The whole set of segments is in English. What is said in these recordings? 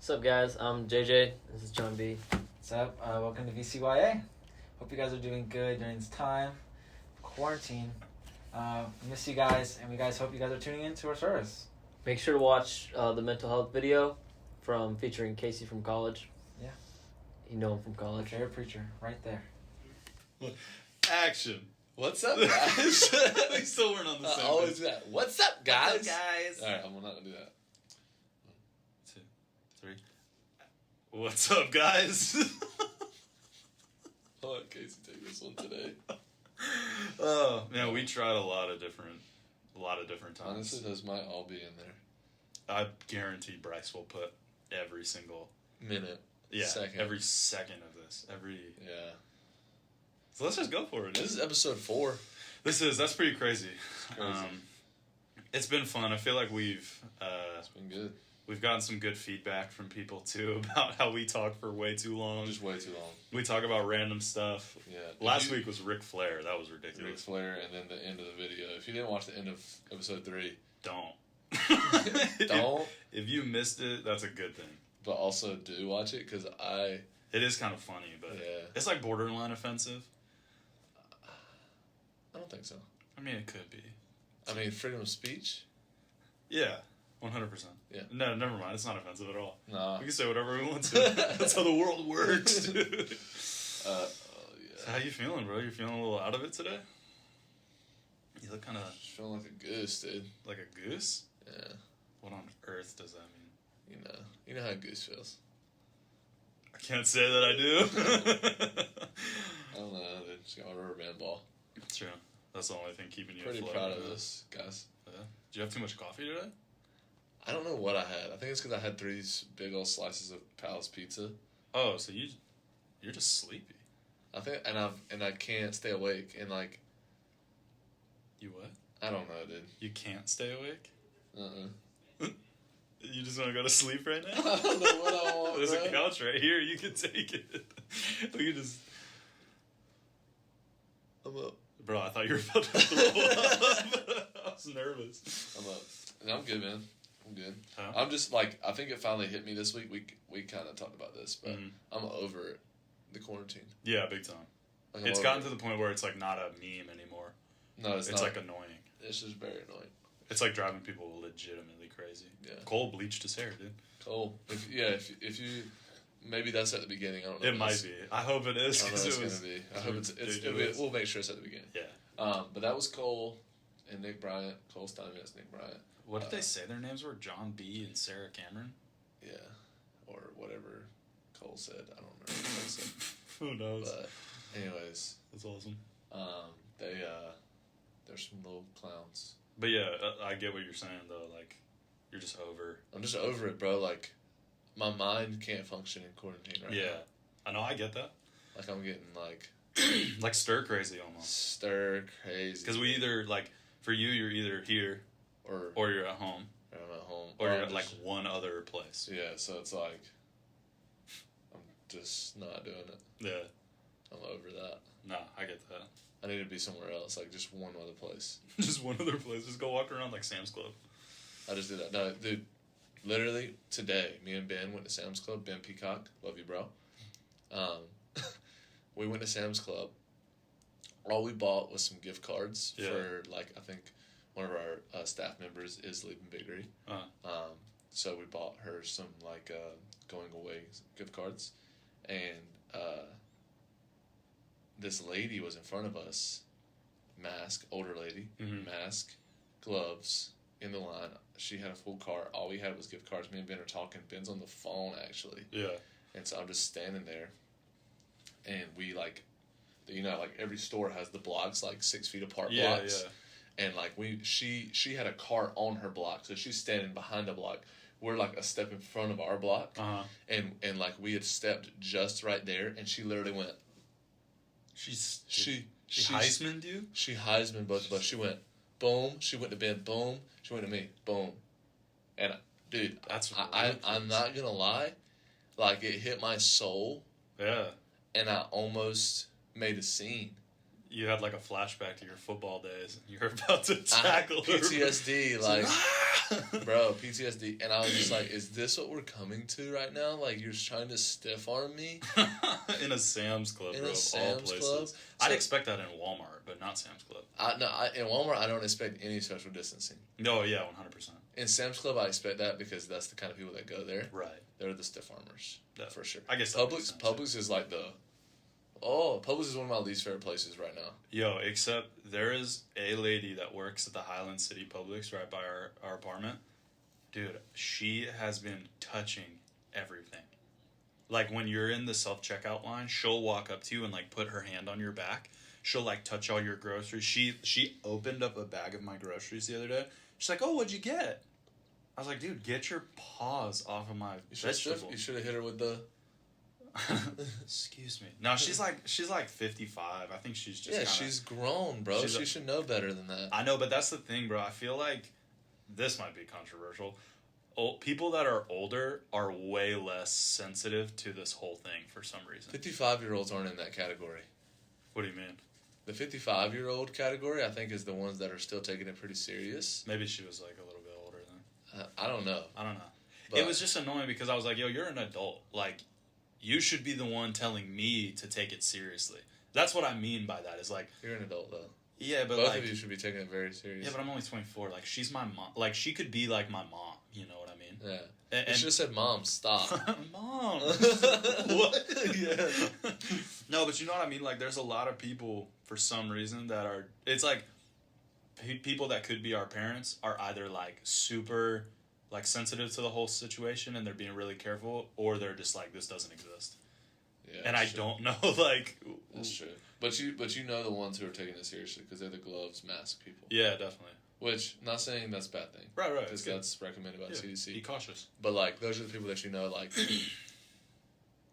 What's up, guys? I'm JJ. This is John B. What's up? Welcome to VCYA. Hope you guys are doing good during this time. Quarantine. We miss you guys, and we guys hope you guys are tuning in to our service. Make sure to watch the mental health video featuring Casey from college. Yeah. You know him from My college. favorite preacher, right there. Action. What's up, guys? We still weren't on the same Always page. do that. What's up, guys? What's up, guys? All right, I'm not gonna do that. 1, 2, 3. What's up, guys? I'll let Casey take this one today. Oh man, we tried a lot of different times. Honestly, those might all be in there. I guarantee Bryce will put every single Minute. Second. every second of this. Yeah. So let's just go for it. This is episode 4. That's pretty crazy. It's crazy. It's been fun. I feel like It's been good. we've gotten some good feedback from people too about how we talk for way too long. Just way too long. We talk about random stuff. Yeah. Last week was Ric Flair. That was ridiculous. Ric Flair, and then the end of the video. If you didn't watch the end of episode 3, Don't. don't. If you missed it, that's a good thing. But also do watch it because It is kind of funny, but Yeah. it's like borderline offensive. I don't think so. I mean, it could be. I mean, freedom of speech. Yeah, 100%. Yeah. No, never mind. It's not offensive at all. Nah. We can say whatever we want to. That's how the world works, dude. Yeah. So how you feeling, bro? You feeling a little out of it today? You look kind of Just feeling like a goose, dude. like a goose. Yeah. What on earth does that mean? You know how a goose feels. I can't say that I do. I don't know, dude. Just got my rubber band ball. True. That's the only thing keeping you Pretty afloat. proud of this, guys. Yeah. Did you have too much coffee today? I don't know what I had. I think it's because I had 3 big old slices of Palace pizza. Oh, so you're just sleepy. I think, and I can't stay awake. And like, You what? I don't know, dude. You can't stay awake? Uh-uh. You just want to go to sleep right now? I don't know what I want. There's bro. a couch right here. You can take it. We can just... I'm up. Bro, I thought you were about to throw up. I was nervous. I'm up. And I'm good, man. I'm good. Huh? I'm just like, I think it finally hit me this week. We kind of talked about this, but Mhm. I'm over it. The quarantine. Yeah, big time. Like, I'm It's over gotten it. to the point where it's like not a meme anymore. No, it's It's not. like annoying. It's just very annoying. It's like driving people legitimately crazy. Yeah. Cole bleached his hair, dude. Cole. If you, maybe that's at the beginning. I don't know. It might be. I hope it is. I don't know 'cause what it it's was gonna be. I hope it's ridiculous. we'll make sure it's at the beginning. Yeah. But that was Cole and Nick Bryant. Cole Steinmetz, Nick Bryant. What did they say their names were? John B. and Sarah Cameron? Yeah, or whatever Cole said. I don't remember what Cole said. Who knows? But anyways, That's awesome. they're some little clowns. But yeah, I get what you're saying though. Like, you're just over. I'm just over it, bro. Like, my mind can't function in quarantine right Yeah, now. I know. I get that. Like, I'm getting like Like stir crazy almost. stir crazy. Because we either like for you, you're either here or you're at home I'm at home or I'm you're at like just- one other place. yeah. So it's like I'm just not doing it. Yeah. I'm over that. No, I get that. I need to be somewhere else, like just one other place. Just one other place. Just go walk around like Sam's Club. I just did that. No, dude, literally today, me and Ben went to Sam's Club. Ben Peacock, love you, bro. We went to Sam's Club. All we bought was some gift cards for, like, I think one of our staff members is leaving Biggery. So we bought her some, like, going away gift cards. And this lady was in front of us, mask, older lady, mask, gloves, in the line. She had a full cart. All we had was gift cards. Me and Ben are talking. Ben's on the phone, actually. Yeah. And so I'm just standing there. And we, like, like, every store has the blocks, like, 6 feet apart blocks. Yeah. And, like, she had a cart on her block. So she's standing behind the block. We're, like, a step in front of our block. Uh-huh. And like, we had stepped just right there. And she literally went. She Heisman'd you? She Heisman both of us. She went, boom. She went to Ben, boom. She went to me, boom. And, dude, That's I'm not going to lie. Like, it hit my soul. Yeah. And I almost made a scene. you had like a flashback to your football days. And you were about to tackle her. PTSD, bro, PTSD. And I was just like, is this what we're coming to right now? Like, you're trying to stiff arm me? In a Sam's Club, in bro, a Sam's all places. Club? I'd expect that in Walmart, but not Sam's Club. In Walmart, I don't expect any social distancing. No, yeah, 100%. In Sam's Club, I expect that because that's the kind of people that go there. Right. They're the stiff armers, for sure. I guess Publix is like Publix is one of my least favorite places right now. Yo, except there is a lady that works at the Highland City Publix right by our apartment. Dude, she has been touching everything. Like, when you're in the self-checkout line, she'll walk up to you and, like, put her hand on your back. She'll, like, touch all your groceries. She opened up a bag of my groceries the other day. She's like, oh, what'd you get? I was like, dude, get your paws off of my vegetable. You should have hit her with the... Excuse me. No, she's like 55. I think she's just she's grown, bro. She should know better than that. I know, but that's the thing, bro. I feel like this might be controversial. People that are older are way less sensitive to this whole thing for some reason. 55-year-olds aren't in that category. What do you mean? The 55-year-old category, I think, is the ones that are still taking it pretty serious. Maybe she was like a little bit older then. I don't know. But it was just annoying because I was like, yo, you're an adult. Like, you should be the one telling me to take it seriously. That's what I mean by that. Is like, you're an adult though. Yeah, but both of you should be taking it very serious. Yeah, but I'm only 24. Like, she's my mom. Like, she could be like my mom. You know what I mean? Yeah. And you should have said, "Mom, stop." Mom. What? Yeah. No, but you know what I mean. Like, there's a lot of people for some reason that are. It's like people that could be our parents are either like super like sensitive to the whole situation and they're being really careful, or they're just like, this doesn't exist. Yeah, and I don't know, like... That's true. But you know the ones who are taking it seriously because they're the gloves, mask people. Yeah, definitely. Which, not saying that's a bad thing. Right. Because that's recommended by the CDC. Be cautious. But, like, those are the people that you know, like...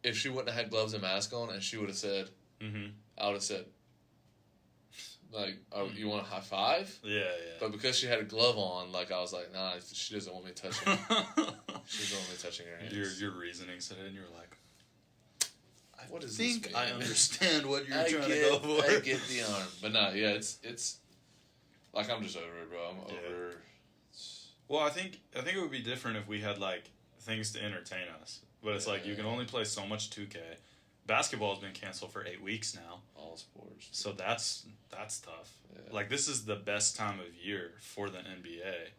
if she wouldn't have had gloves and mask on and she would have said... Mm-hmm. I would have said... Like, you want a high five? Yeah. But because she had a glove on, like, I was like, nah, she doesn't want me touching her. She doesn't want me touching her hands. Your reasoning said it, and you were like, what does think this mean? I understand what you're trying to go for. I get the arm. But nah, yeah, it's like, I'm just over it, bro. I'm over... Well, I think it would be different if we had, like, things to entertain us. But it's like, you can only play so much 2K. Basketball has been canceled for 8 weeks now. All sports. So that's tough. Yeah. Like, this is the best time of year for the NBA,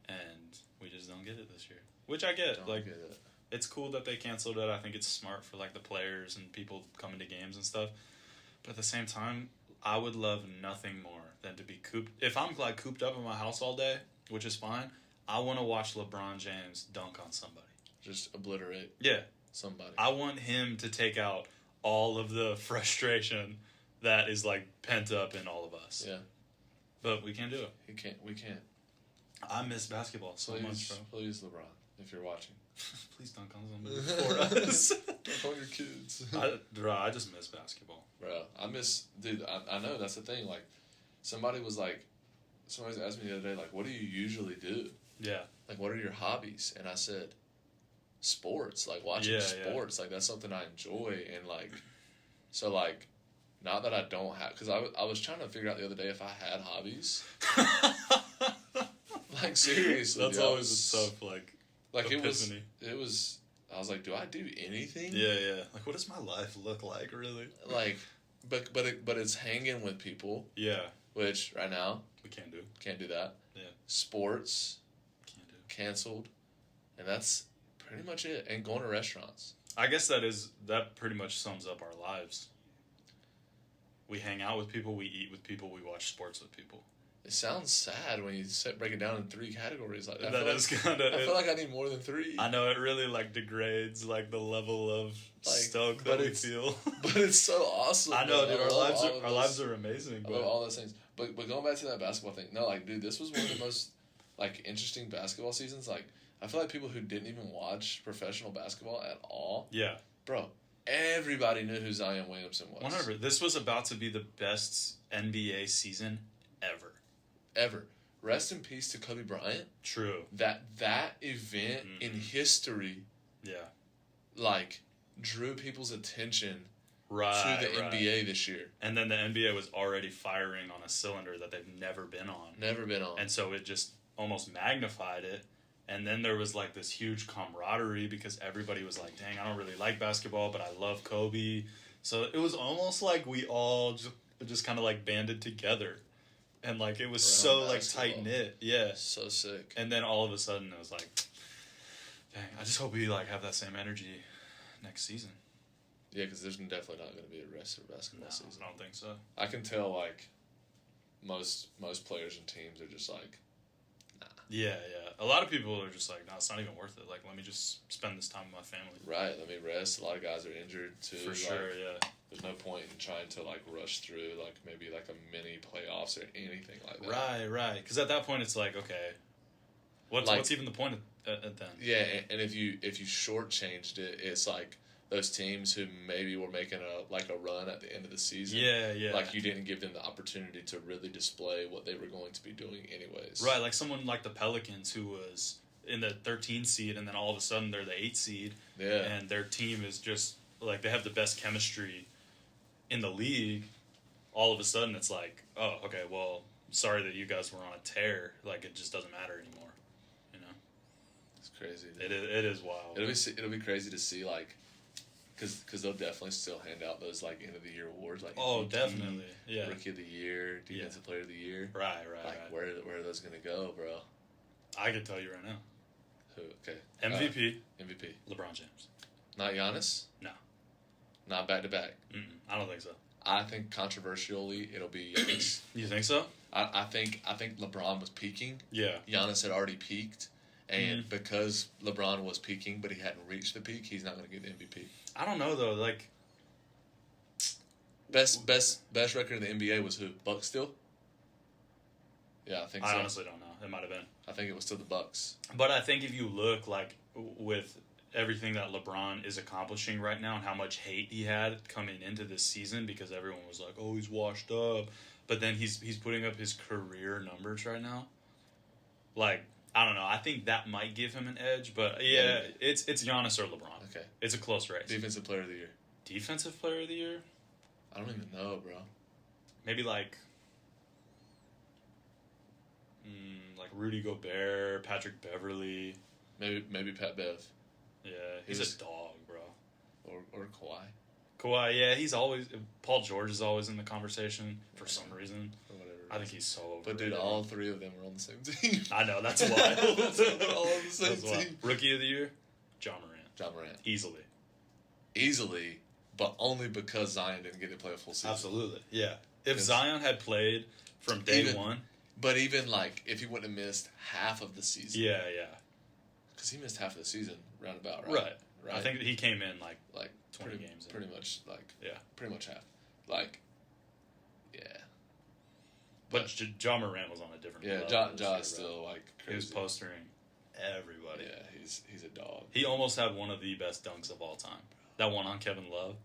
and we just don't get it this year. Which I get. Get it. It's cool that they canceled it. I think it's smart for, like, the players and people coming to games and stuff. But at the same time, I would love nothing more than to be cooped. If I'm, like, cooped up in my house all day, which is fine, I want to watch LeBron James dunk on somebody. Just obliterate. Yeah. Somebody. I want him to take out all of the frustration that is, like, pent up in all of us. Yeah. But we can't do it. We can't. I miss basketball so much, bro. Please, LeBron, if you're watching. Please dunk on somebody for us. Dunk on your kids. I just miss basketball. Bro, dude, I know, that's the thing. Like, somebody asked me the other day, like, what do you usually do? Yeah. Like, what are your hobbies? And I said, sports, like watching sports. Like, that's something I enjoy. And, like, so, like, not that I don't have, because I was trying to figure out the other day if I had hobbies. Like, seriously. That's always a tough, like epiphany. It was, I was like, do I do anything? Yeah. Like, what does my life look like, really? Like, but it's hanging with people. Yeah. Which, right now, we can't do. Can't do that. Yeah. Sports. Can't do. Canceled. And that's pretty much it. And going to restaurants. I guess that pretty much sums up our lives. We hang out with people, we eat with people, we watch sports with people. It sounds sad when you break it down in 3 categories like that. I feel like I need more than 3. I know, it really, like, degrades, like, the level of stoke that we feel. But it's so awesome. I know, dude. Our lives are amazing. I love all those things. But going back to that basketball thing, no, like, dude, this was one of the most, like, interesting basketball seasons. Like, I feel like people who didn't even watch professional basketball at all. Yeah. Bro, everybody knew who Zion Williamson was. 100%. This was about to be the best NBA season ever. Rest in peace to Kobe Bryant. True. That event in history, yeah, like, drew people's attention to the NBA this year. And then the NBA was already firing on a cylinder that they've never been on. And so it just almost magnified it. And then there was like this huge camaraderie because everybody was like, dang, I don't really like basketball, but I love Kobe. So it was almost like we all just kind of like banded together. And like it was so like tight knit. Yeah. So sick. And then all of a sudden it was like, dang, I just hope we like have that same energy next season. Yeah, because there's definitely not going to be a rest of basketball season. I don't think so. I can tell like most players and teams are just like, nah. Yeah. A lot of people are just like, no, it's not even worth it. Like, let me just spend this time with my family. Right, let me rest. A lot of guys are injured too. For sure, yeah. There's no point in trying to like rush through like maybe like a mini playoffs or anything like that. Right. Because at that point it's like, okay, what's even the point at then? Yeah, and if you shortchanged it, it's like those teams who maybe were making a run at the end of the season. Yeah. Like you didn't give them the opportunity to really display what they were going to be doing anyways. Right, like someone like the Pelicans who was in the 13 seed and then all of a sudden they're the 8 seed. Yeah. And their team is just like they have the best chemistry in the league. All of a sudden it's like, oh, okay, well, sorry that you guys were on a tear. Like it just doesn't matter anymore. You know? It's crazy. It is wild. It'll be crazy to see like because they'll definitely still hand out those like end of the year awards like MVP, definitely yeah, Rookie of the Year, Defensive Player of the Year, right. Like where are those gonna go, bro? I can tell you right now. Who? Okay. MVP. LeBron James. Not Giannis. No. Not back to back. I don't think so. I think controversially it'll be Giannis. You think so? I think LeBron was peaking. Yeah. Giannis had already peaked. And because LeBron was peaking, but he hadn't reached the peak, he's not going to get the MVP. I don't know though. Like best record in the NBA was who? Bucks still? Yeah, I think so. I honestly don't know. It might have been. I think it was still the Bucks. But I think if you look like with everything that LeBron is accomplishing right now and how much hate he had coming into this season because everyone was like, "Oh, he's washed up," but then he's putting up his career numbers right now. Like. I don't know. I think that might give him an edge, but yeah, it's Giannis or LeBron. Okay. It's a close race. Defensive Player of the Year. Defensive Player of the Year? I don't even know, bro. Maybe like Rudy Gobert, Patrick Beverly. Maybe Pat Bev. Yeah, he's a dog, bro. Or Kawhi. Kawhi, yeah, he's always Paul George is always in the conversation for some reason. Or whatever. I think he's so overrated. But dude, all three of them are on the same team. I know, that's wild. They're all on the same team. Rookie of the Year? John Morant. Easily, but only because Zion didn't get to play a full season. Absolutely. Yeah. If Zion had played from day one. But even like if he wouldn't have missed half of the season. Yeah. Because he missed half of the season roundabout, right? Right. I think he came in like 20 games. Pretty much pretty much half. Yeah. But John Morant was on a different level. Yeah, Ja is still like crazy. He was postering everybody. Yeah, he's a dog. He almost had one of the best dunks of all time. That one on Kevin Love.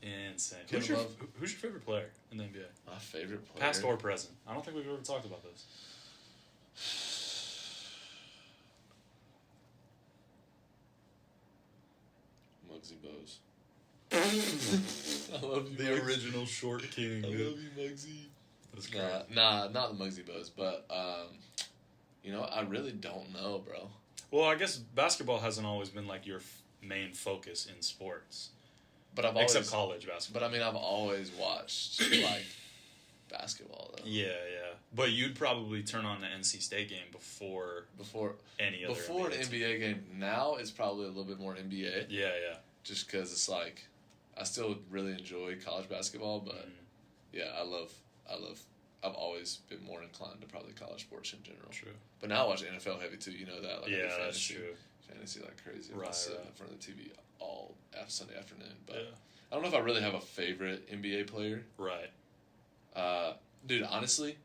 Insane. Who's your favorite player in the NBA? My favorite player? Past or present. I don't think we've ever talked about this. Muggsy Bogues. I love you, the original short king. I love you, Muggsy. That's great. Nah, not the Muggsy Bogues, but I really don't know, bro. Well, I guess basketball hasn't always been like your main focus in sports. But except college basketball. But I mean, I've always watched like basketball though. Yeah. But you'd probably turn on the NC State game before any other before an NBA game. Now it's probably a little bit more NBA. Yeah. Just because it's like, I still really enjoy college basketball, but yeah, I've always been more inclined to probably college sports in general. True. But now I watch NFL heavy too. You know that? Like, yeah, that's true. Fantasy like crazy. Right. Sitting in front of the TV all Sunday afternoon. But yeah. I don't know if I really have a favorite NBA player. Right. Dude, honestly,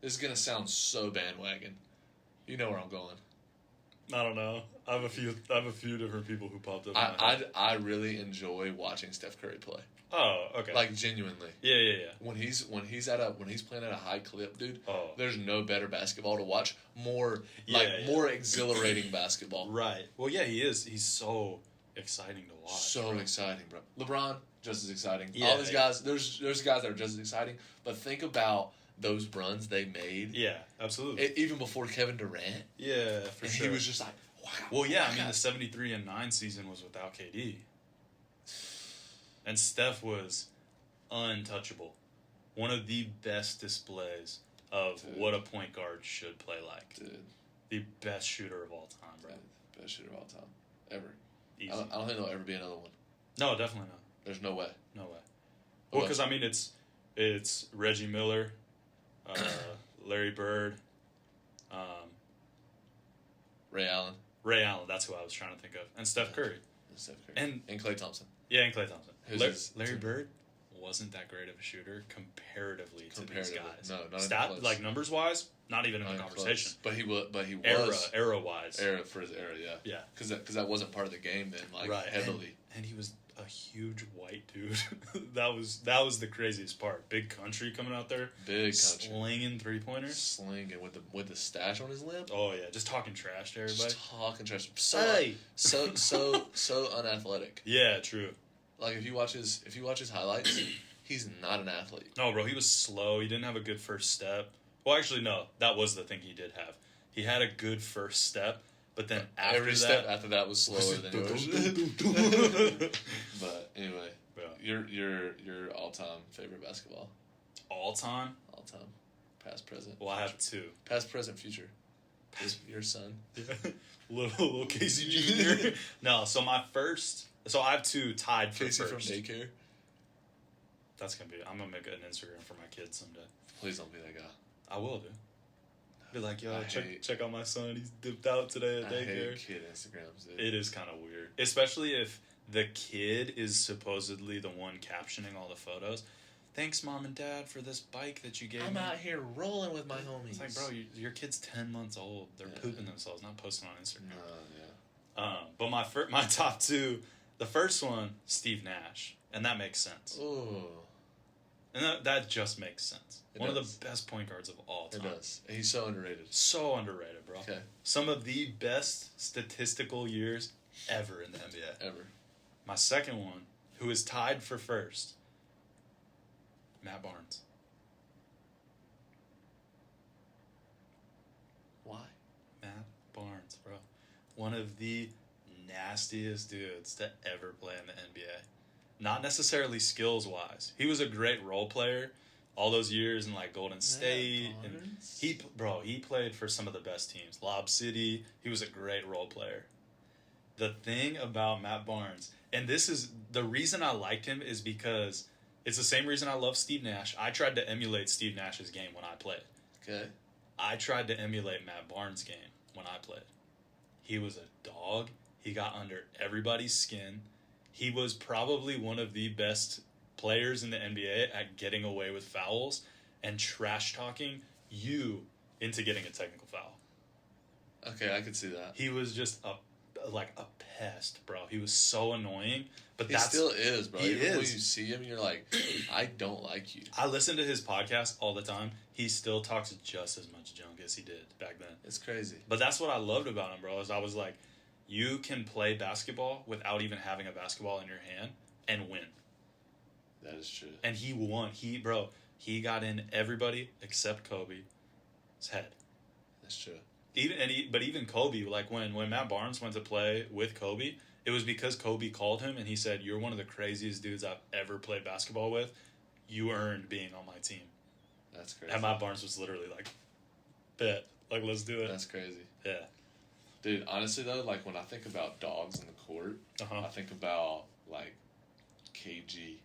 this is gonna sound so bandwagon. You know where I'm going. I don't know. I have a few different people who popped up. I really enjoy watching Steph Curry play. Oh, okay. Like genuinely. Yeah. When he's playing at a high clip, dude. Oh. There's no better basketball to watch. More exhilarating basketball. Right. Well, yeah, he is. He's so exciting to watch. So exciting, bro. LeBron, just as exciting. Yeah, All these guys, there's guys that are just as exciting. But think about those runs they made. Yeah, absolutely. Even before Kevin Durant. Yeah, for and sure. he was just like, wow. Well, yeah, I mean, the 73-9 season was without KD. And Steph was untouchable. One of the best displays of what a point guard should play like. Dude. The best shooter of all time, bro. Best shooter of all time. Ever. Easy. I don't think there'll ever be another one. No, definitely not. There's no way. No way. Well, because, I mean, it's Reggie Miller, Larry Bird, Ray Allen. Ray Allen, that's who I was trying to think of. And Steph Curry. And Klay Thompson. Yeah, and Klay Thompson. Larry Bird Bird wasn't that great of a shooter comparatively to these guys. No, not even close. Like numbers-wise, not even in the conversation. But he was era-wise. Era for his era, yeah. Yeah. Because that wasn't part of the game then, like, right. heavily. And he was a huge white dude. that was the craziest part. Big country coming out there. Big country. Slinging three-pointers. Slinging with the stash on his lip. Oh, yeah. Just talking trash to everybody. Just talking trash. So unathletic. Yeah, true. Like, if you watch his highlights, he's not an athlete. No, bro, he was slow. He didn't have a good first step. Well, actually, no. That was the thing he did have. He had a good first step, but then every step after that was slower than yours. But anyway, your all-time favorite basketball? All-time? All-time. Past, present. Well, I have two. Past, present, future. Your son. little Casey Jr. No, so I have two tied for Casey first. Casey from daycare? I'm going to make an Instagram for my kids someday. Please don't be that guy. I will, dude. Be like, yo, check out my son. He's dipped out today at daycare. I hate kid Instagrams, dude. It is kind of weird. Especially if the kid is supposedly the one captioning all the photos. Thanks, Mom and Dad, for this bike that you gave me. I'm out here rolling with my homies. It's like, bro, your kid's 10 months old. They're pooping themselves, not posting on Instagram. But my top two, the first one, Steve Nash. And that makes sense. Ooh. And that just makes sense. One of the best point guards of all time. It does. And he's so underrated. So underrated, bro. Okay. Some of the best statistical years ever in the NBA. Ever. My second one, who is tied for first, Matt Barnes. Why? Matt Barnes, bro. One of the nastiest dudes to ever play in the NBA. Not necessarily skills-wise. He was a great role player all those years in, like, Golden State. And he played for some of the best teams. Lob City. He was a great role player. The thing about Matt Barnes, and this is the reason I liked him, is because it's the same reason I love Steve Nash. I tried to emulate Steve Nash's game when I played. Okay. I tried to emulate Matt Barnes' game when I played. He was a dog. He got under everybody's skin. He was probably one of the best players in the NBA at getting away with fouls and trash talking you into getting a technical foul. Okay, I could see that. He was just a pest, bro. He was so annoying. But he still is, bro. Even when you see him, you're like, I don't like you. I listen to his podcast all the time. He still talks just as much junk as he did back then. It's crazy. But that's what I loved about him, bro. Is I was like, you can play basketball without even having a basketball in your hand and win. That is true. And he won. He got in everybody except Kobe's head. That's true. Even Kobe, like when Matt Barnes went to play with Kobe, it was because Kobe called him and he said, "You're one of the craziest dudes I've ever played basketball with. You earned being on my team." That's crazy. And Matt Barnes was literally like, "Bet, like let's do it." That's crazy. Yeah. Dude, honestly though, like when I think about dogs in the court, I think about like KG.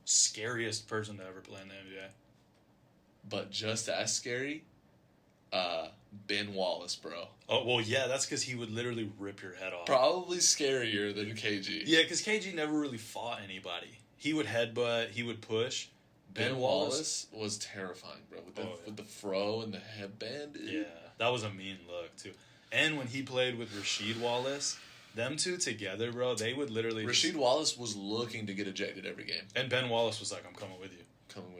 Scariest person to ever play in the NBA. But just as scary, Ben Wallace, bro. Oh, well, yeah, that's because he would literally rip your head off. Probably scarier than KG. Yeah, because KG never really fought anybody. He would headbutt, he would push. Ben Wallace was terrifying, bro. With the fro and the headband. Dude. Yeah, that was a mean look, too. And when he played with Rasheed Wallace, them two together, bro, they would literally... Rasheed Wallace was looking to get ejected every game. And Ben Wallace was like, I'm coming with you.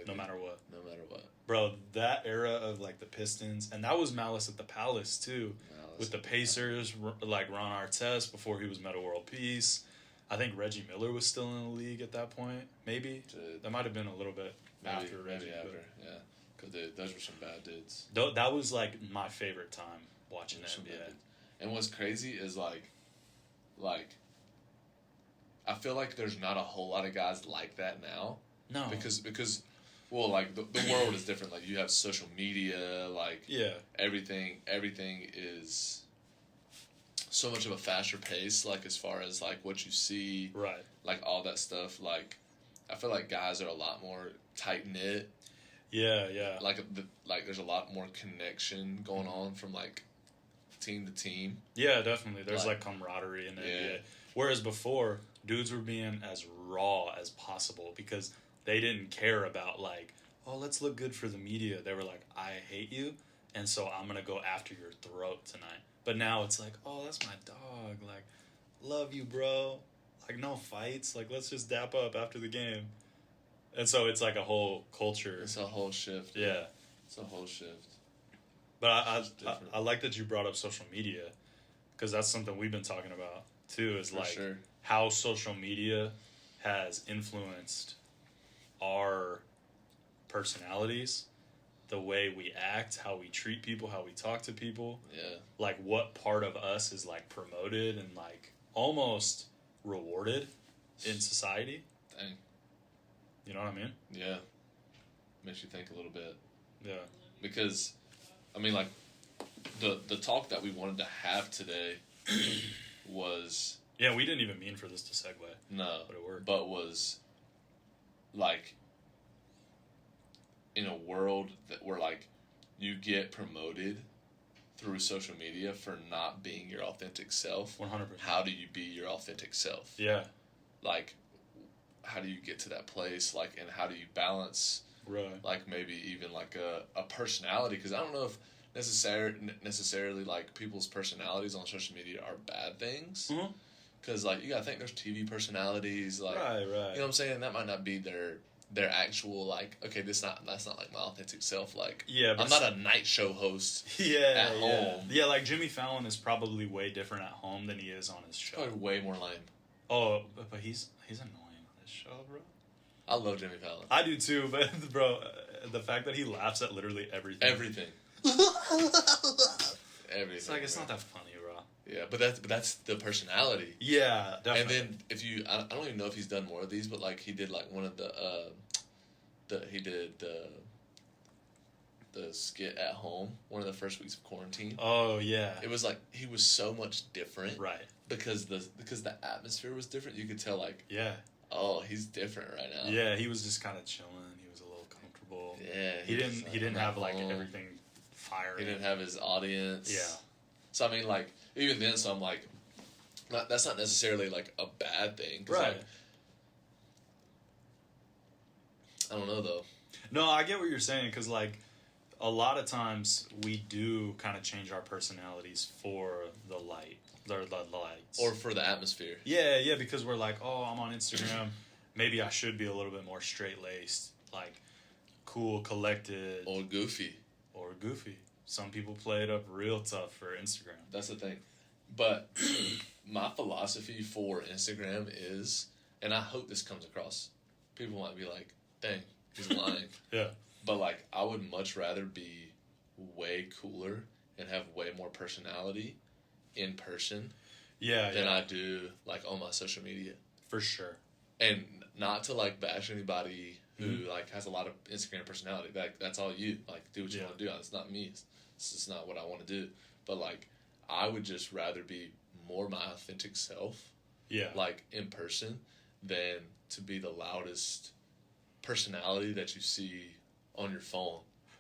No matter what. No matter what. Bro, that era of, like, the Pistons, and that was Malice at the Palace, too. with the Pacers, like Ron Artest before he was Metta World Peace. I think Reggie Miller was still in the league at that point. Maybe. That might have been a little bit after Reggie. Maybe after, yeah. Because those were some bad dudes. That was, like, my favorite time watching the NBA. And what's crazy is, like, I feel like there's not a whole lot of guys like that now. No. Because well, like, the world is different. Like, you have social media, like, everything is so much of a faster pace, like, as far as, like, what you see. Right. Like, all that stuff. Like, I feel like guys are a lot more tight-knit. Yeah, yeah. Like, there's a lot more connection going on from, like, team to team. Yeah, definitely. There's, like camaraderie in the NBA. Whereas before, dudes were being as raw as possible because they didn't care about, like, oh, let's look good for the media. They were like, I hate you, and so I'm going to go after your throat tonight. But now it's like, oh, that's my dog. Like, love you, bro. Like, no fights. Like, let's just dap up after the game. And so it's like a whole culture. It's a whole shift. Yeah. It's a whole shift. But I like that you brought up social media because that's something we've been talking about, too, is how social media has influenced our personalities, the way we act, how we treat people, how we talk to people. Yeah. Like, what part of us is, like, promoted and, like, almost rewarded in society. Dang. You know what I mean? Yeah. Makes you think a little bit. Yeah. Because, I mean, like, the talk that we wanted to have today was... Yeah, we didn't even mean for this to segue. No. But it worked. But was, like, in a world where, like, you get promoted through social media for not being your authentic self. 100%. How do you be your authentic self? Yeah. Like, how do you get to that place? Like, and how do you balance, like, maybe even, like, a personality? Because I don't know if necessarily, like, people's personalities on social media are bad things. Mm-hmm. Because, like, you got to think there's TV personalities. Like, right. You know what I'm saying? That might not be their actual, like, okay, that's not like my authentic self. Like, I'm not a night show host at home. Yeah, like Jimmy Fallon is probably way different at home than he is on his show. Probably way more lame. Oh, but he's annoying on his show, bro. I love Jimmy Fallon. I do too, but, bro, the fact that he laughs at literally everything. Everything. It's like, it's not that funny, bro. Yeah, but that's the personality. Yeah, definitely. And then if you, I don't even know if he's done more of these, but like he did like one of the skit at home, one of the first weeks of quarantine. Oh yeah. It was like he was so much different, right? Because the atmosphere was different. You could tell like, yeah, oh, he's different right now. Yeah, he was just kind of chilling. He was a little comfortable. Yeah, he didn't have like everything firing. He didn't have his audience. Yeah. So I mean, like even then, so I'm like, that's not necessarily like a bad thing, right? Like, I don't know though. No, I get what you're saying because like a lot of times we do kind of change our personalities for the light, or the lights, or for the atmosphere. Yeah, because we're like, oh, I'm on Instagram. Maybe I should be a little bit more straight laced, like cool, collected, or goofy. Some people play it up real tough for Instagram. That's the thing. But my philosophy for Instagram is, and I hope this comes across, people might be like, dang, he's lying. Yeah. But, like, I would much rather be way cooler and have way more personality in person than I do, like, on my social media. For sure. And not to, like, bash anybody who, like, has a lot of Instagram personality. Like, that's all you. Like, do what you want to do. It's not me. It's just not what I want to do. But, like, I would just rather be more my authentic self, like, in person, than to be the loudest personality that you see on your phone.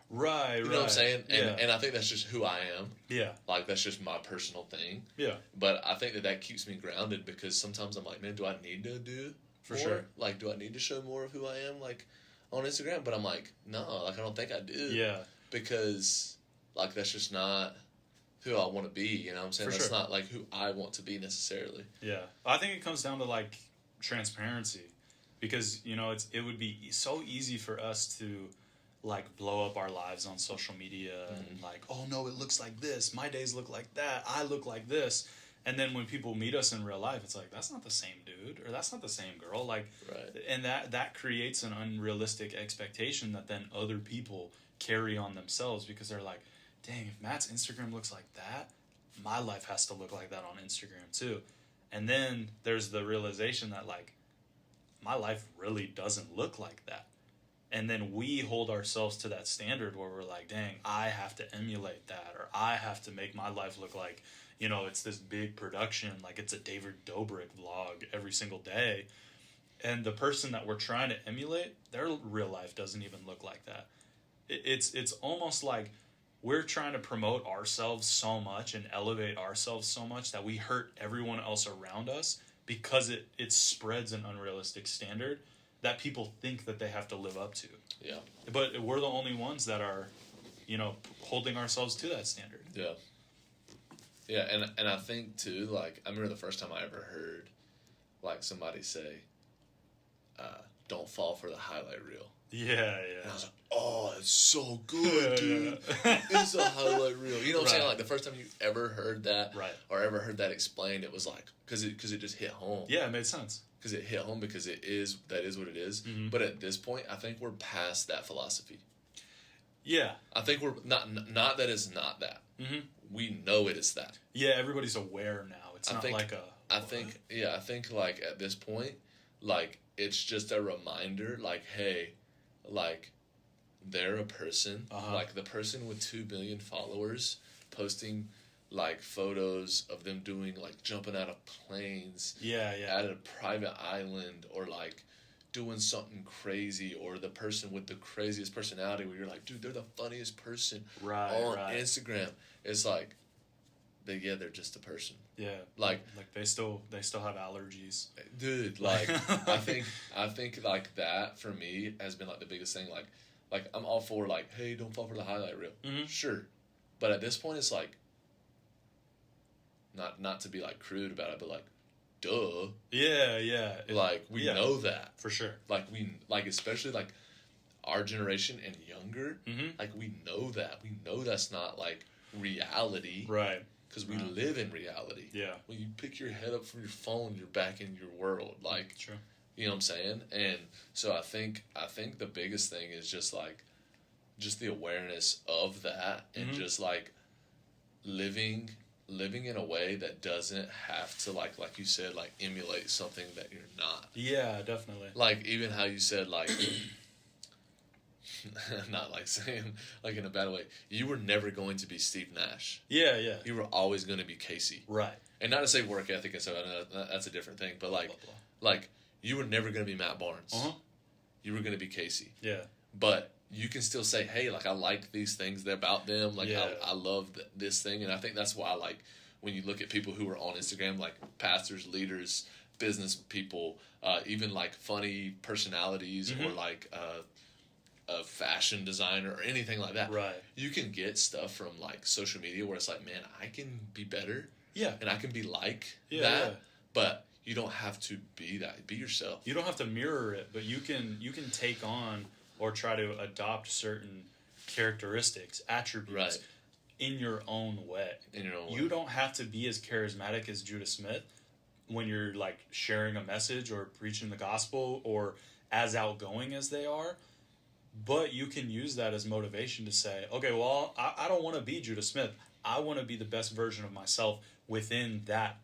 Right, You know what I'm saying? And I think that's just who I am. Yeah. Like, that's just my personal thing. Yeah. But I think that keeps me grounded because sometimes I'm like, man, do I need to do more? Sure. Like, do I need to show more of who I am, like, on Instagram? But I'm like, no, like, I don't think I do. Yeah. Because, like, that's just not who I want to be, you know what I'm saying? That's not, like, who I want to be necessarily. Yeah. I think it comes down to, like, transparency. Because, you know, it would be so easy for us to, like blow up our lives on social media and like, oh no, it looks like this. My days look like that. I look like this. And then when people meet us in real life, it's like, that's not the same dude or that's not the same girl. Like, and that creates an unrealistic expectation that then other people carry on themselves because they're like, dang, if Matt's Instagram looks like that, my life has to look like that on Instagram too. And then there's the realization that like, my life really doesn't look like that. And then we hold ourselves to that standard where we're like, dang, I have to emulate that, or I have to make my life look like, you know, it's this big production, like it's a David Dobrik vlog every single day. And the person that we're trying to emulate, their real life doesn't even look like that. It's almost like we're trying to promote ourselves so much and elevate ourselves so much that we hurt everyone else around us because it spreads an unrealistic standard that people think that they have to live up to. Yeah. But we're the only ones that are, you know, holding ourselves to that standard. Yeah. Yeah, and I think, too, like, I remember the first time I ever heard, like, somebody say, don't fall for the highlight reel. Yeah, yeah. And I was like, oh, it's so good, dude. It's a highlight reel. You know what I'm saying? Like, the first time you ever heard that or ever heard that explained, it was like, because it just hit home. Yeah, it made sense. Because it hit home because that is what it is. Mm-hmm. But at this point, I think we're past that philosophy. Yeah. I think we're not that it's not that. Mm-hmm. We know it is that. Yeah, everybody's aware now. It's not like a... I think like at this point, like it's just a reminder, like, hey, like they're a person, like the person with 2 billion followers posting like photos of them doing like jumping out of planes at a private island or like doing something crazy, or the person with the craziest personality where you're like, dude, they're the funniest person on Instagram. It's like they're just a person. Yeah. Like they still have allergies. Dude, like I think like that for me has been like the biggest thing. Like I'm all for like, hey, don't fall for the highlight reel. Mm-hmm. Sure. But at this point it's like not to be like crude about it, but like duh. Yeah, yeah. Like we know that. For sure. Like especially like our generation and younger, like we know that. We know that's not like reality. Right. Because we live in reality. Yeah. When you pick your head up from your phone, you're back in your world. Like, true. You know what I'm saying? And so I think the biggest thing is just the awareness of that and just like living in a way that doesn't have to like you said, like emulate something that you're not. Yeah, definitely. Like even how you said like not like saying like in a bad way, you were never going to be Steve Nash. Yeah, yeah. You were always going to be Casey. Right. And not to say work ethic and stuff, that's a different thing, but like you were never going to be Matt Barnes. You were going to be Casey. Yeah. But you can still say, hey, like I like these things about them. Like I love this thing. And I think that's why like when you look at people who are on Instagram, like pastors, leaders, business people, even like funny personalities or like a fashion designer or anything like that. Right. You can get stuff from like social media where it's like, man, I can be better. Yeah. And I can be like that. Yeah. But you don't have to be that. Be yourself. You don't have to mirror it, but you can take on or try to adopt certain characteristics, attributes in your own way. You don't have to be as charismatic as Judah Smith when you're like sharing a message or preaching the gospel or as outgoing as they are. But you can use that as motivation to say, okay, well, I don't want to be Judah Smith. I want to be the best version of myself within that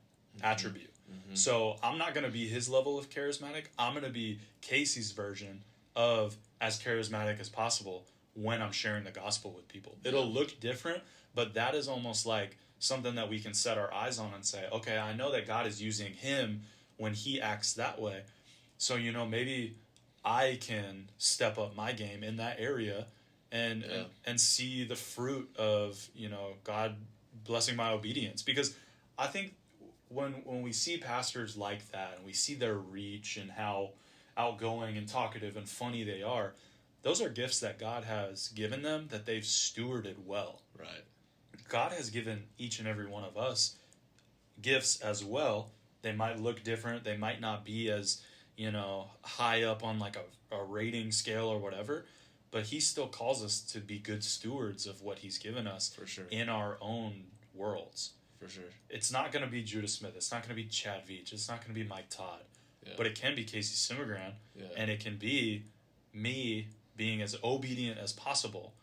attribute. Mm-hmm. So I'm not going to be his level of charismatic. I'm going to be Casey's version of as charismatic as possible when I'm sharing the gospel with people. It'll look different, but that is almost like something that we can set our eyes on and say, okay, I know that God is using him when he acts that way. So, maybe I can step up my game in that area and see the fruit of, God blessing my obedience. Because I think when we see pastors like that and we see their reach and how outgoing and talkative and funny they are, those are gifts that God has given them that they've stewarded well. Right. God has given each and every one of us gifts as well. They might look different. They might not be as, high up on like a rating scale or whatever, but he still calls us to be good stewards of what he's given us for sure in our own worlds. For sure. It's not going to be Judah Smith. It's not going to be Chad Veach. It's not going to be Mike Todd. Yeah. But it can be Casey Simmergran. Yeah. And it can be me being as obedient as possible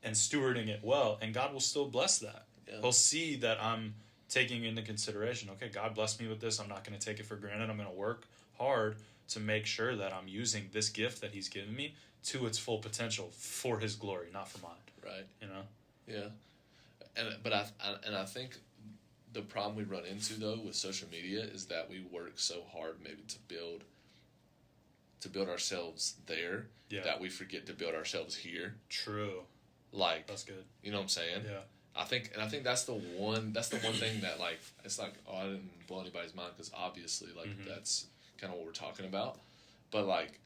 and stewarding it well. And God will still bless that. Yeah. He'll see that I'm taking into consideration, okay, God blessed me with this. I'm not going to take it for granted. I'm going to work hard to make sure that I'm using this gift that he's given me to its full potential for his glory, not for mine. Right. You know? Yeah. I think the problem we run into though with social media is that we work so hard maybe to build ourselves there that we forget to build ourselves here. True. Like, that's good. You know what I'm saying? Yeah. I think that's the one thing that, like, it's like, oh, I didn't blow anybody's mind, because obviously, like, that's kind of what we're talking about. But, like,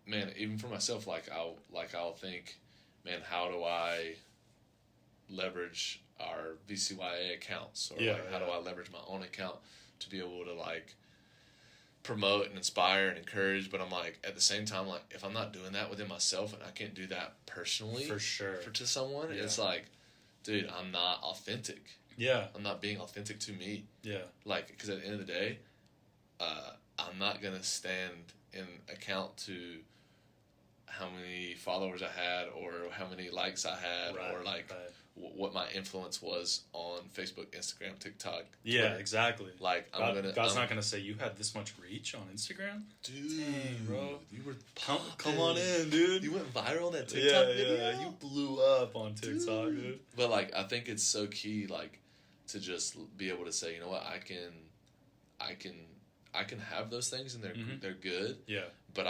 man, even for myself, I'll think, man, how do I leverage our VCYA accounts, or how do I leverage my own account to be able to, like, promote and inspire and encourage? But I'm like, at the same time, like, if I'm not doing that within myself and I can't do that personally for sure to someone, it's like, dude, I'm not authentic. Yeah. I'm not being authentic to me. Yeah. Like, because at the end of the day, I'm not going to stand in account to how many followers I had, or how many likes I had, or like what my influence was on Facebook, Instagram, TikTok, yeah, Twitter. Exactly. Like, God's not gonna say you had this much reach on Instagram, dude. Dang, bro, you were come on in, dude. You went viral on that TikTok video. Yeah, you blew up on TikTok, dude. But like, I think it's so key, like, to just be able to say, you know what, I can have those things, and they're good. Yeah. But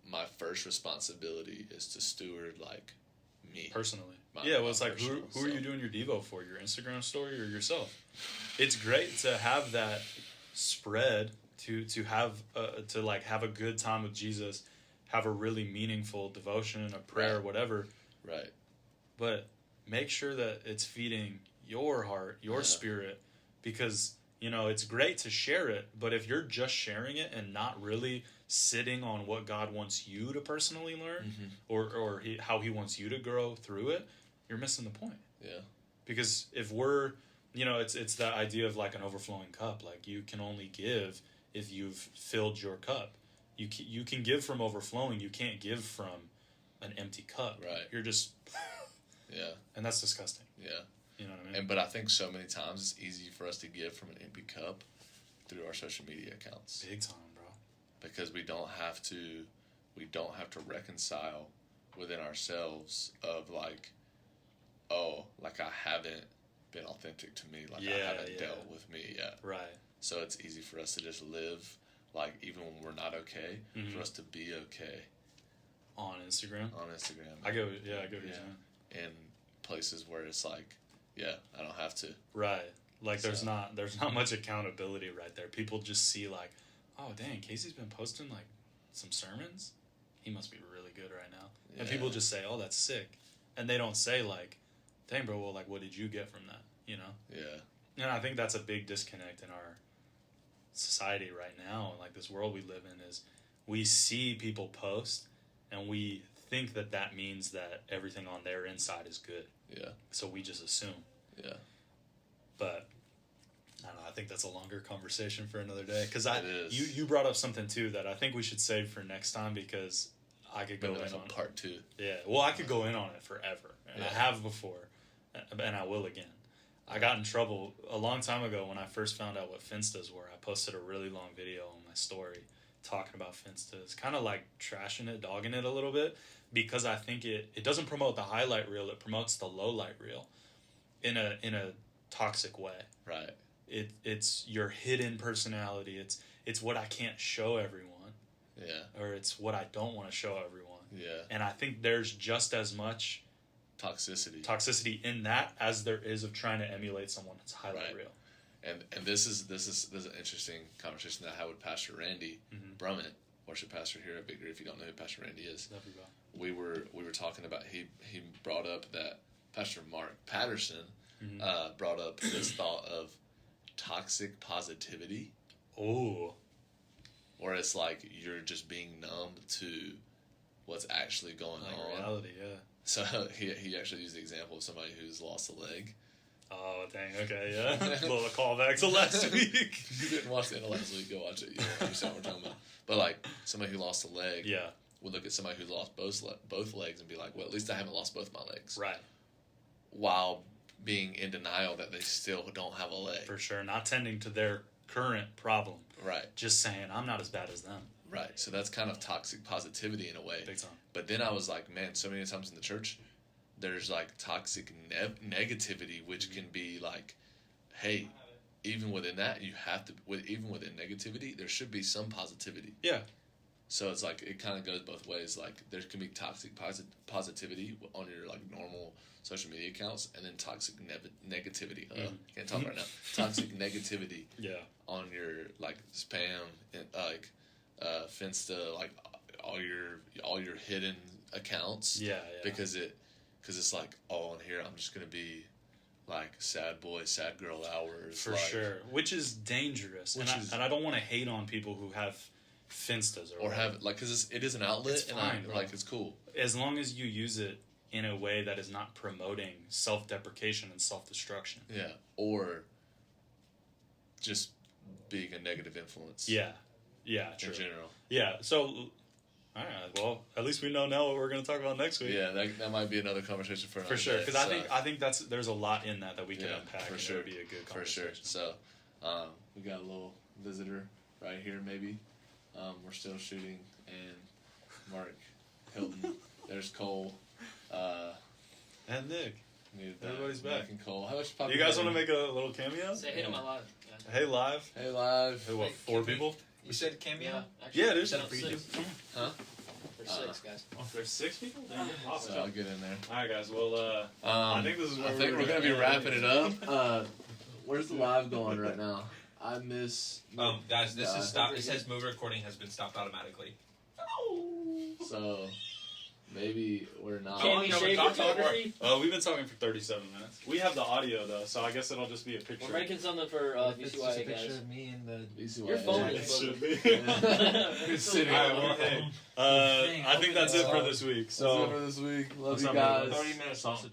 my first responsibility is to steward, like, me personally. Well, it's like, who are you doing your Devo for? Your Instagram story or yourself? It's great to have that spread, to have a good time with Jesus, have a really meaningful devotion, a prayer, whatever. Right. But make sure that it's feeding your heart, your spirit, because, you know, it's great to share it, but if you're just sharing it and not really sitting on what God wants you to personally learn, or how he wants you to grow through it, you're missing the point. Yeah. Because if we're, you know, it's that idea of like an overflowing cup. Like, you can only give if you've filled your cup. You can give from overflowing. You can't give from an empty cup. Right. You're just... yeah. And that's disgusting. Yeah. You know what I mean? But I think so many times it's easy for us to give from an empty cup through our social media accounts. Big time, bro. Because we don't have to reconcile within ourselves of, like, oh, like, I haven't been authentic to me, like, I haven't dealt with me yet. Right. So it's easy for us to just live, like, even when we're not okay, for us to be okay. On Instagram? On Instagram. I go what you're saying. In places where it's like, I don't have to. Right. Like, there's not much accountability right there. People just see, like, oh, dang, Casey's been posting, like, some sermons? He must be really good right now. Yeah. And people just say, oh, that's sick. And they don't say, like, dang, bro, well, like, what did you get from that, you know? Yeah. And I think that's a big disconnect in our society right now, and, like, this world we live in, is we see people post, and we think that means that everything on their inside is good. Yeah. So we just assume. Yeah. But I don't know, I think that's a longer conversation for another day. Because you brought up something too that I think we should save for next time, because I could go in on part 2. Yeah, well, I could go in on it forever, and I have before, and I will again. I got in trouble a long time ago when I first found out what Finstas were. I posted a really long video on my story talking about Finstas, kind of like trashing it, dogging it a little bit, because I think it doesn't promote the highlight reel, it promotes the low light reel in a toxic way. Right. It's your hidden personality. It's what I can't show everyone. Yeah. Or it's what I don't want to show everyone. Yeah. And I think there's just as much toxicity in that as there is of trying to emulate someone's highlight reel. And this is an interesting conversation that I had with Pastor Randy Brummett, worship pastor here at Big If you don't know who Pastor Randy is, we were talking about, he brought up that Pastor Mark Patterson brought up this thought of toxic positivity. Oh. Where it's like you're just being numb to what's actually going on. Reality, yeah. So he actually used the example of somebody who's lost a leg. Oh, dang, okay, yeah. A little callback to last week. If you didn't watch the end of last week, go watch it. You don't understand what we're talking about. But, like, somebody who lost a leg would look at somebody who lost both legs and be like, well, at least I haven't lost both my legs. Right. While being in denial that they still don't have a leg. For sure. Not tending to their current problem. Right. Just saying, I'm not as bad as them. Right. So that's kind of toxic positivity in a way. Big time. But then I was like, man, so many times in the church, there's like toxic negativity, which can be like, hey, even within that, you have to, even within negativity, there should be some positivity. Yeah. So it's like, it kind of goes both ways. Like, there can be toxic positivity on your like normal social media accounts, and then toxic negativity. Can't talk right now. Toxic negativity. Yeah. On your like spam and like Finsta, like all your hidden accounts. Yeah. Because it's like, oh, on here I'm just gonna be like sad boy, sad girl hours. For sure, which is dangerous. And I don't want to hate on people who have Finstas or have like, because it is an outlet, it's fine, like it's cool as long as you use it in a way that is not promoting self-deprecation and self-destruction. Yeah, or just being a negative influence. Yeah, true. In general. Yeah, so, all right, well, at least we know now what we're going to talk about next week. Yeah, that might be another conversation for another For sure, day, because I think there's a lot in that we can unpack. For and sure. It would be a good conversation. For sure. So, we got a little visitor right here, maybe. We're still shooting, and Mark Hilton. There's Cole. And Nick. Everybody's back. Nick and Cole. You guys want to make a little cameo? Say hey to my live. Hey, live. Hey, live. Hey, what, 4 people? You said cameo? Yeah, there's set up 6. Huh? There's 6 guys. Oh, there's 6 people? So I'll get in there. Alright, guys. Well, I think this is where we're going to be wrapping it up. Where's the live going right now? I miss... guys, this is stopped. It says move recording has been stopped automatically. So, maybe we're not... Can we shave photography? We've been talking for 37 minutes. We have the audio, though, so I guess it'll just be a picture. We're making something for It's just a VCYA, picture guys. of me and the VCYA. Your phone It is should be. It's sitting Alright, well, hey. I think that's it for this week. That's it for this week. Love you guys. 30 minutes sausage.